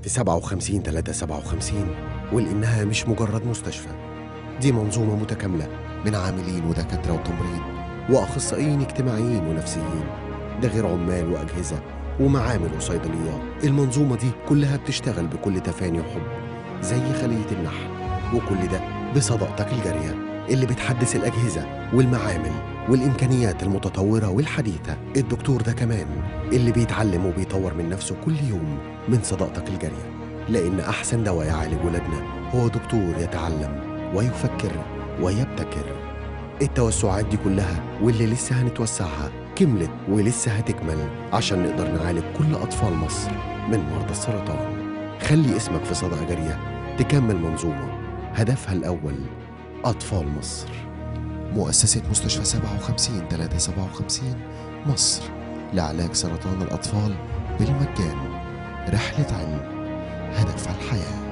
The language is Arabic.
في 57 ولإنها مش مجرد مستشفى، دي منظومة متكاملة من عاملين ودكاترة وتمريض وأخصائيين اجتماعيين ونفسيين، ده غير عمال وأجهزة ومعامل وصيدليات. المنظومة دي كلها بتشتغل بكل تفاني وحب زي خلية النحل، وكل ده بصداقتك الجارية اللي بتحدث الأجهزة والمعامل والإمكانيات المتطورة والحديثة. الدكتور ده كمان اللي بيتعلم وبيطور من نفسه كل يوم من صداقتك الجارية، لأن أحسن دواء يعالج ولادنا هو دكتور يتعلم ويفكر ويبتكر. التوسعات دي كلها واللي لسه هنتوسعها كملت ولسه هتكمل عشان نقدر نعالج كل أطفال مصر من مرضى السرطان. خلي اسمك في صدقة جارية تكمل منظومة هدفها الأول أطفال مصر. مؤسسة مستشفى 57 مصر لعلاج سرطان الأطفال بالمجان. رحلة علم هدف الحياة.